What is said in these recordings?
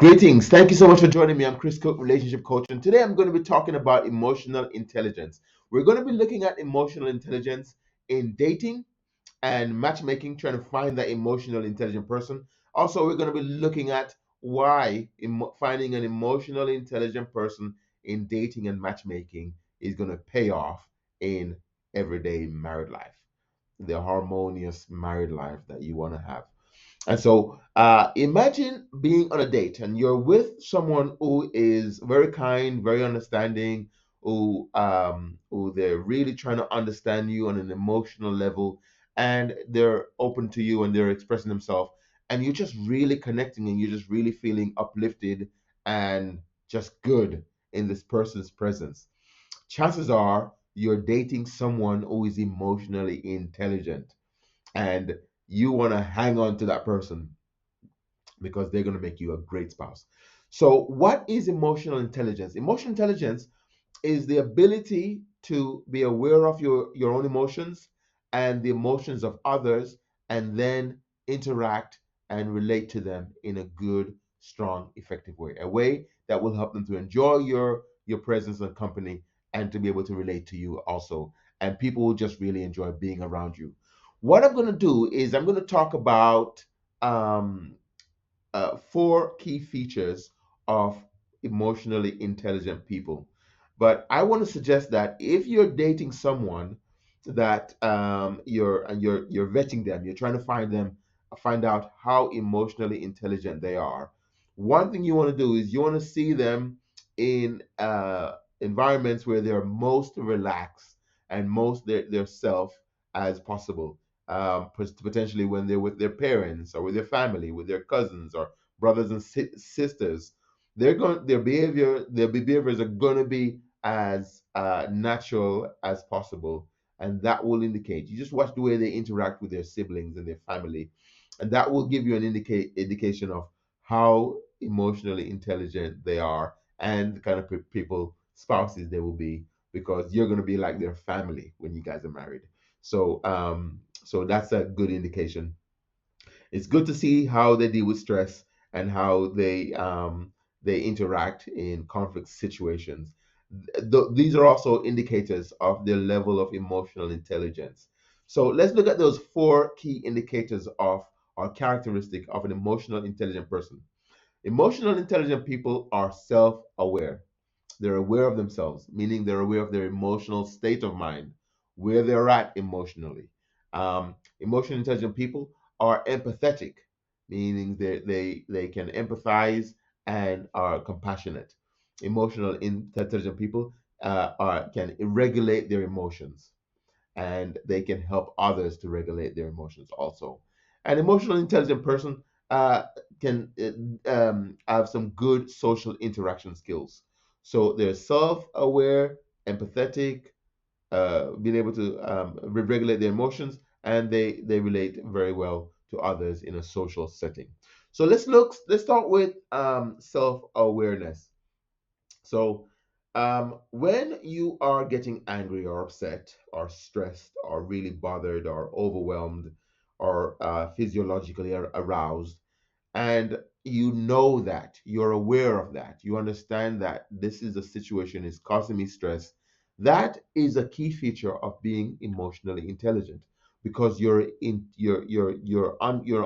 Greetings. Thank you so much for joining me. I'm Chris Cook, relationship coach, and today I'm going to be talking about emotional intelligence. We're going to be looking at emotional intelligence in dating and matchmaking, trying to find that emotional intelligent person. Also, we're going to be looking at why finding an emotional intelligent person in dating and matchmaking is going to pay off in everyday married life, the harmonious married life that you want to have. And so imagine being on a date and you're with someone who is very kind, very understanding, who they're really trying to understand you on an emotional level, and they're open to you and they're expressing themselves, and you're just really connecting and you're just really feeling uplifted and just good in this person's presence. Chances are you're dating someone who is emotionally intelligent, and you want to hang on to that person because they're going to make you a great spouse. So, what is emotional intelligence? Emotional intelligence is the ability to be aware of your own emotions and the emotions of others, and then interact and relate to them in a good, strong, effective way. A way that will help them to enjoy your presence and company, and to be able to relate to you also. And people will just really enjoy being around you. What I'm going to do is I'm going to talk about um, four key features of emotionally intelligent people. But I want to suggest that if you're dating someone that you're vetting them, you're trying to find out how emotionally intelligent they are. One thing you want to do is you want to see them in environments where they're most relaxed and most their self as possible. Potentially when they're with their parents or with their family, with their cousins or brothers and sisters, their behaviors are going to be as natural as possible, and that will indicate. You just watch the way they interact with their siblings and their family, and that will give you an indication of how emotionally intelligent they are and the kind of people spouses they will be, because you're going to be like their family when you guys are married. So that's a good indication. It's good to see how they deal with stress and how they interact in conflict situations. These are also indicators of their level of emotional intelligence. So let's look at those four key indicators of or characteristic of an emotional intelligent person. Emotional intelligent people are self-aware. They're aware of themselves, meaning they're aware of their emotional state of mind, where they're at emotionally. Emotionally intelligent people are empathetic, meaning they can empathize and are compassionate. Emotional intelligent people can regulate their emotions, and they can help others to regulate their emotions also. An emotional intelligent person uh, can have some good social interaction skills. So they're self-aware, empathetic, being able to regulate their emotions, and they relate very well to others in a social setting. So let's start with self-awareness. So, when you are getting angry or upset or stressed or really bothered or overwhelmed or physiologically aroused, and you know that, you're aware of that, you understand that this is a situation is causing me stress, that is a key feature of being emotionally intelligent, because you're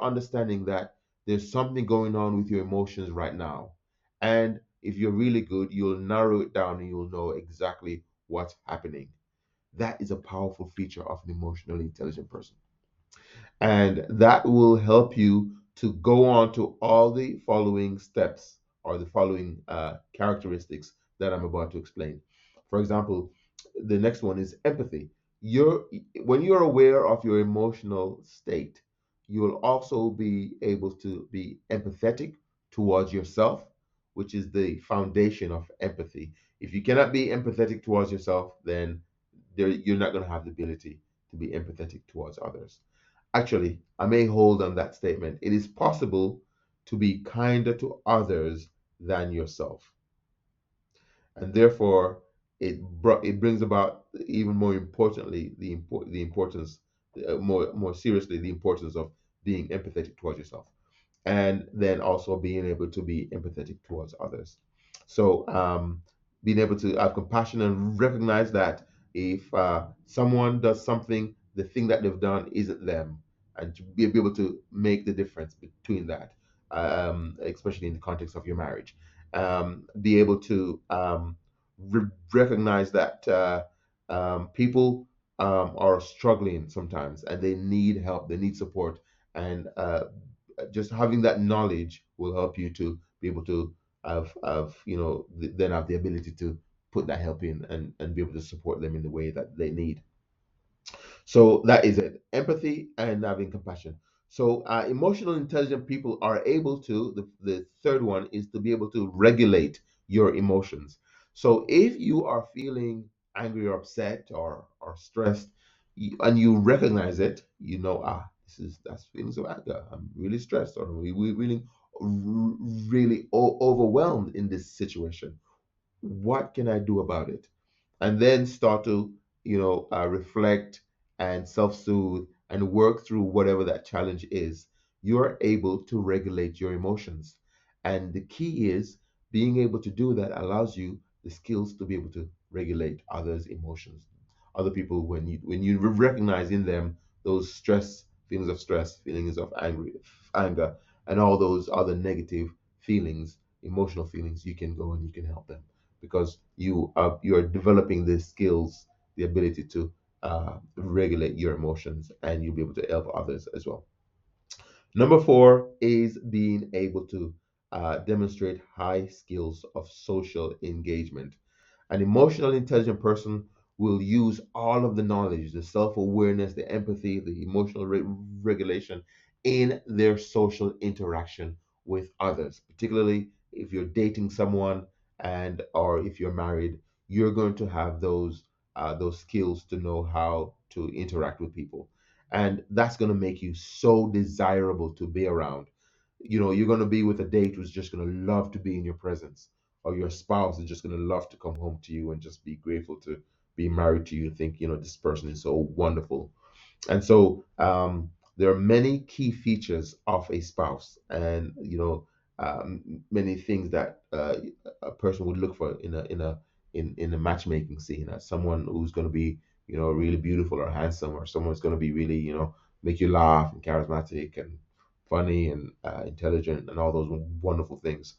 understanding that there's something going on with your emotions right now. And if you're really good, you'll narrow it down and you'll know exactly what's happening. That is a powerful feature of an emotionally intelligent person, and that will help you to go on to all the following steps or the following characteristics that I'm about to explain. For example, the next one is empathy. You're When you're aware of your emotional state, you will also be able to be empathetic towards yourself, which is the foundation of empathy. If you cannot be empathetic towards yourself, then you're not going to have the ability to be empathetic towards others. Actually, I may hold on that statement. It is possible to be kinder to others than yourself. And therefore, it brings about, even more importantly, the importance, more seriously, the importance of being empathetic towards yourself. and then also being able to be empathetic towards others. So being able to have compassion and recognize that if someone does something, the thing that they've done isn't them, and to be able to make the difference between that, especially in the context of your marriage. Be able to recognize that people are struggling sometimes and they need help, they need support, and just having that knowledge will help you to be able to have then have the ability to put that help in and be able to support them in the way that they need. So that is it, empathy and having compassion. So emotional intelligent people are able to, the third one is to be able to regulate your emotions. So if you are feeling angry or upset or stressed, and you recognize it, you know, that's feelings of anger, I'm really stressed, or we really really overwhelmed in this situation. What can I do about it? And then start to reflect and self-soothe and work through whatever that challenge is. You're able to regulate your emotions, and the key is being able to do that allows you the skills to be able to regulate others emotions, other people, when you recognize in them those stress, feelings of anger, and all those other negative feelings, emotional feelings. You can go and you can help them because you are developing the skills, the ability to regulate your emotions, and you'll be able to help others as well. Number four is being able to demonstrate high skills of social engagement. An emotional intelligent person will use all of the knowledge, the self awareness, the empathy, the emotional regulation in their social interaction with others. Particularly if you're dating someone and or if you're married, you're going to have those skills to know how to interact with people, and that's going to make you so desirable to be around. You're going to be with a date who's just going to love to be in your presence, or your spouse is just going to love to come home to you and just be grateful to be married to you, think this person is so wonderful. And so there are many key features of a spouse, and many things that a person would look for in a matchmaking scene, as someone who's going to be really beautiful or handsome, or someone's going to be really make you laugh and charismatic and funny and intelligent and all those wonderful things.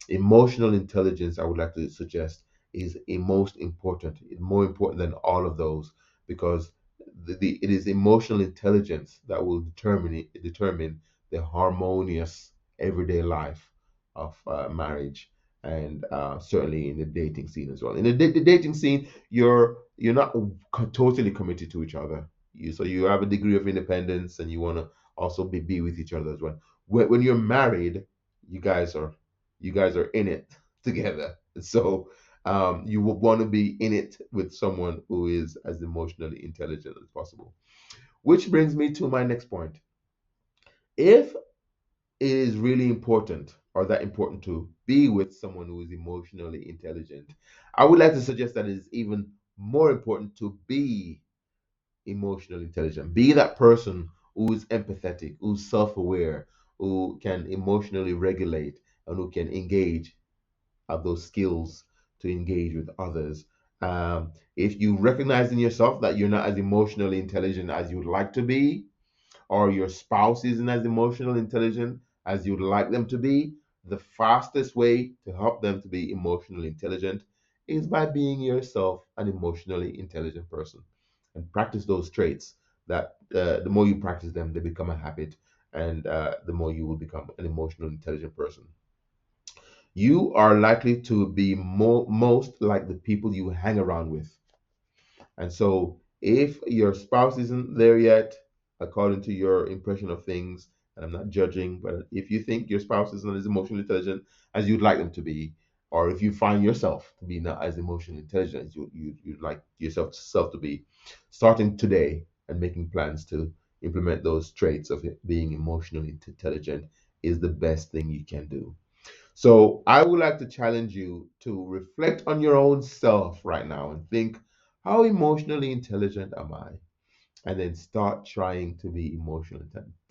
Emotional intelligence, I would like to suggest, is a most important, more important than all of those, because it is emotional intelligence that will determine the harmonious everyday life of marriage, and certainly in the dating scene as well. In the dating scene, you're not totally committed to each other. So you have a degree of independence, and you want to also be with each other as well. When you're married, you guys are you guys are in it together. So you will want to be in it with someone who is as emotionally intelligent as possible. Which brings me to my next point. If it is really important, or that important, to be with someone who is emotionally intelligent, I would like to suggest that it is even more important to be emotionally intelligent. Be that person who is empathetic, who's self aware, who can emotionally regulate, and who can engage, have those skills to engage with others. If you recognize in yourself that you're not as emotionally intelligent as you'd like to be, or your spouse isn't as emotionally intelligent as you'd like them to be, the fastest way to help them to be emotionally intelligent is by being yourself an emotionally intelligent person, and practice those traits. That the more you practice them, they become a habit, and the more you will become an emotionally intelligent person. You are likely to be most like the people you hang around with. And so, if your spouse isn't there yet, according to your impression of things, and I'm not judging, but if you think your spouse isn't as emotionally intelligent as you'd like them to be, or if you find yourself to be not as emotionally intelligent as you'd like yourself to be, starting today and making plans to implement those traits of being emotionally intelligent is the best thing you can do. So I would like to challenge you to reflect on your own self right now and think, how emotionally intelligent am I? And then start trying to be emotionally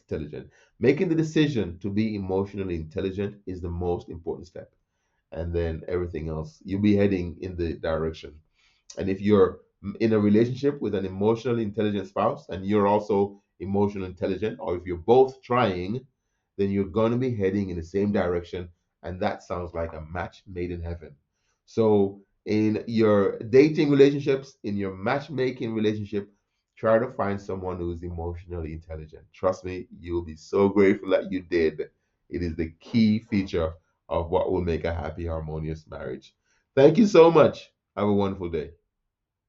intelligent. Making the decision to be emotionally intelligent is the most important step. And then everything else, you'll be heading in the direction. And if you're in a relationship with an emotionally intelligent spouse and you're also emotionally intelligent, or if you're both trying, then you're going to be heading in the same direction. And that sounds like a match made in heaven. So, in your dating relationships, in your matchmaking relationship, try to find someone who's emotionally intelligent. Trust me, you'll be so grateful that you did. It is the key feature of what will make a happy, harmonious marriage. Thank you so much. Have a wonderful day.